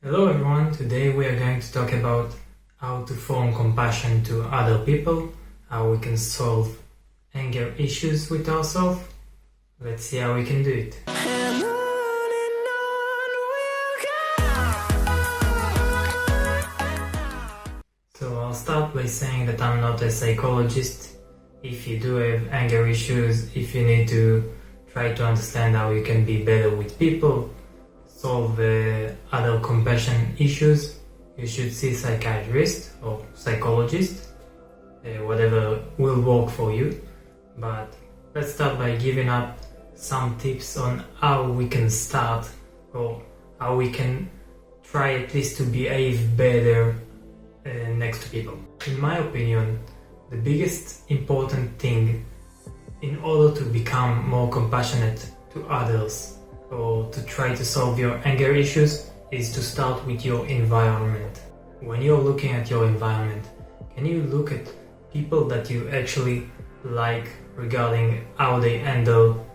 Hello everyone, today we are going to talk about how to form compassion to other people, how we can solve anger issues with ourselves. Let's see how we can do it. So I'll start by saying that I'm not a psychologist. If you do have anger issues, if you need to try to understand how you can be better with people, solve other compassion issues, you should see a psychiatrist or psychologist, whatever will work for you. But let's start by giving up some tips on how we can start, or how we can try at least to behave better next to people. In my opinion, the biggest important thing in order to become more compassionate to others or to try to solve your anger issues is to start with your environment. When you're looking at your environment, can you look at people that you actually like regarding how they handle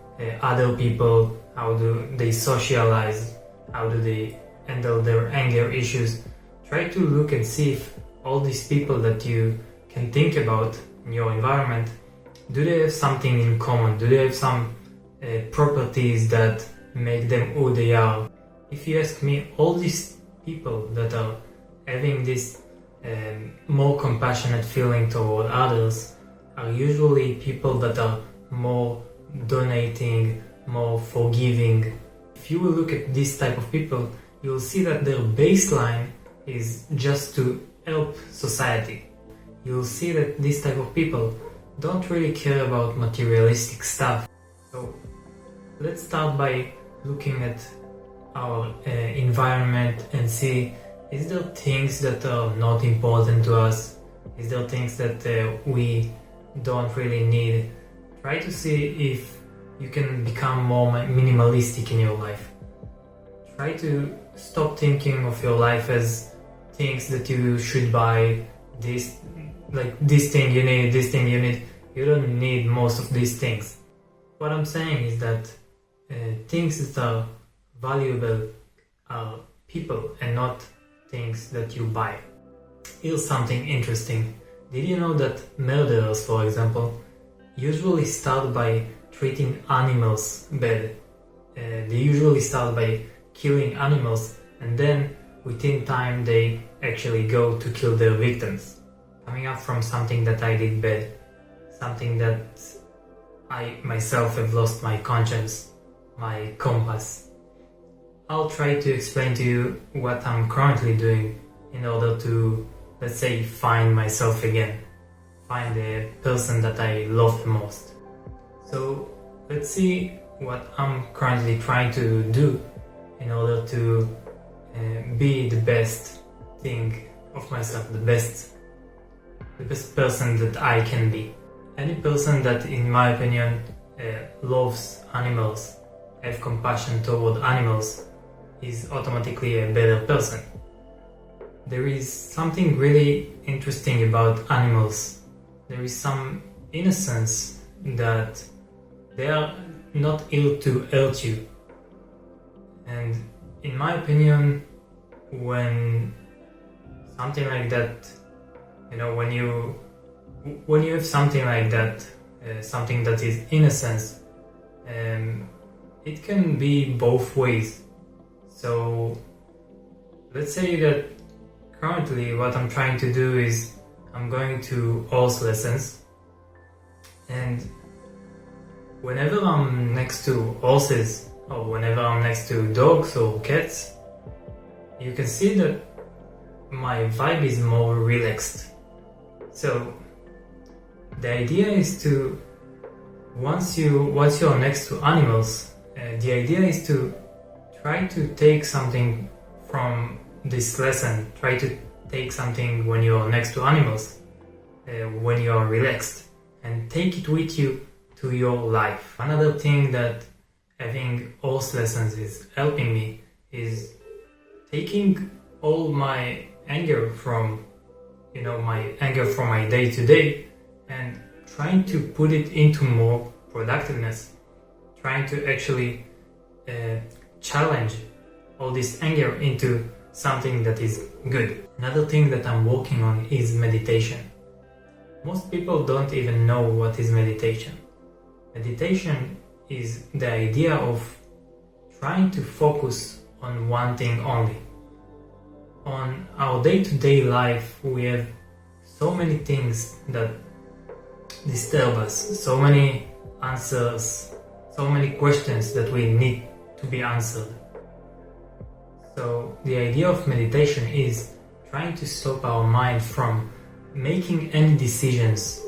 other people, how do they socialize, how do they handle their anger issues? Try to look and see if all these people that you can think about in your environment, do they have something in common? Do they have some properties that make them who they are? If you ask me, all these people that are having this more compassionate feeling toward others are usually people that are more donating, more forgiving. If you will look at this type of people, you'll see that their baseline is just to help society. You'll see that this type of people don't really care about materialistic stuff. So let's start by looking at our environment and see, is there things that are not important to us? Is there things that we don't really need? Try to see if you can become more minimalistic in your life. Try to stop thinking of your life as things that you should buy, this thing you need, this thing you need. You don't need most of these things. What I'm saying is that things that are valuable are people and not things that you buy. Here's something interesting. Did you know that murderers, for example, usually start by treating animals bad? They usually start by killing animals, and then within time they actually go to kill their victims. Coming up from something that I did bad, something that I myself have lost my conscience, my compass. I'll try to explain to you what I'm currently doing in order to, let's say, find myself again, find the person that I love the most. So let's see what I'm currently trying to do in order to be the best thing of myself, the best person that I can be. Any person that, in my opinion, loves animals, have compassion toward animals, is automatically a better person. There is something really interesting about animals. There is some innocence that they are not ill to hurt you. And in my opinion, when something like that, when you have something like that, something that is innocence, it can be both ways. So let's say that currently what I'm trying to do is I'm going to horse lessons, and whenever I'm next to horses or whenever I'm next to dogs or cats, you can see that my vibe is more relaxed. So the idea is to, once you're next to animals, the idea is to try to take something from this lesson. Try to take something when you're next to animals, when you're relaxed, and take it with you to your life. Another thing that having horse lessons is helping me is taking all my anger from my day to day and trying to put it into more productiveness, trying to actually challenge all this anger into something that is good. Another thing that I'm working on is meditation. Most people don't even know what is meditation. Meditation is the idea of trying to focus on one thing only. On our day-to-day life, we have so many things that disturb us, so many answers, so many questions that we need to be answered. So the idea of meditation is trying to stop our mind from making any decisions,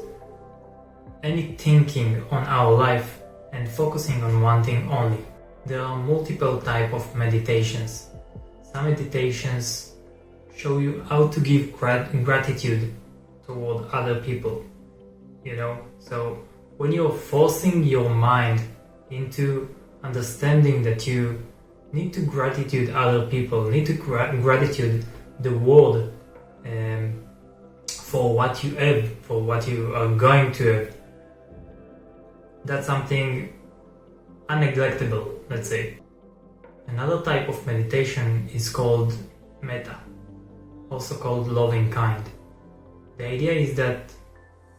any thinking on our life, and focusing on one thing only. There are multiple types of meditations. Some meditations show you how to give gratitude toward other people, so when you're forcing your mind into understanding that you need to gratitude other people, need to gratitude the world for what you have, for what you are going to have, that's something unneglectable, let's say. Another type of meditation is called metta, also called loving kind. The idea is that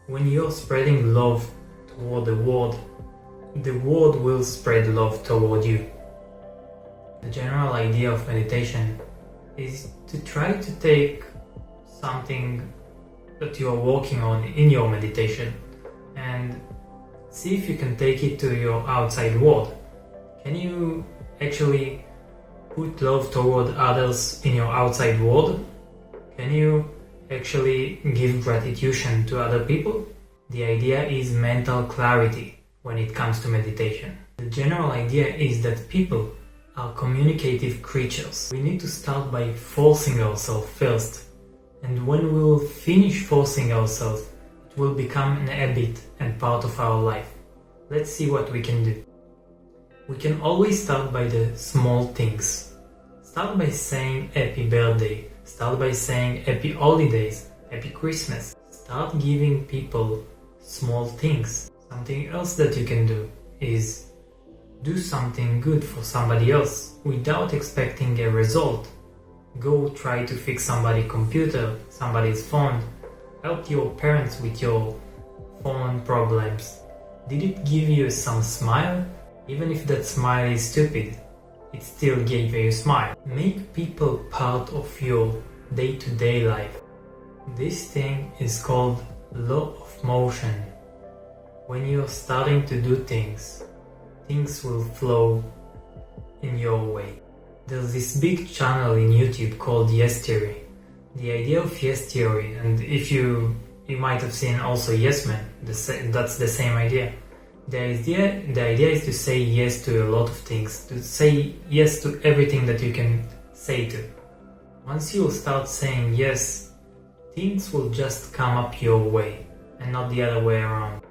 when you're spreading love toward the world will spread love toward you. The general idea of meditation is to try to take something that you are working on in your meditation and see if you can take it to your outside world. Can you actually put love toward others in your outside world? Can you actually give gratitude to other people? The idea is mental clarity when it comes to meditation. The general idea is that people are communicative creatures. We need to start by forcing ourselves first, and when we will finish forcing ourselves, it will become an habit and part of our life. Let's see what we can do. We can always start by the small things. Start by saying happy birthday. Start by saying happy holidays, happy Christmas. Start giving people small things. Something else that you can do is do something good for somebody else without expecting a result. Go try to fix somebody's computer, somebody's phone. Help your parents with your phone problems. Did it give you some smile? Even if that smile is stupid, it still gave you a smile. Make people part of your day-to-day life. This thing is called law of motion. When you're starting to do things will flow in your way. There's this big channel in YouTube called Yes Theory. The idea of Yes Theory, and if you might have seen also Yes Man, that's the same idea. The idea is to say yes to a lot of things, to say yes to everything that you can say to. Once you start saying yes, things will just come up your way and not the other way around.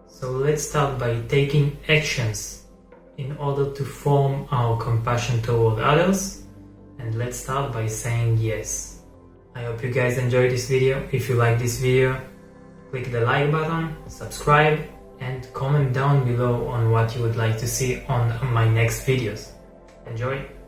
So let's start by taking actions in order to form our compassion toward others, and let's start by saying yes. I hope you guys enjoyed this video. If you like this video, click the like button, subscribe, and comment down below on what you would like to see on my next videos. Enjoy!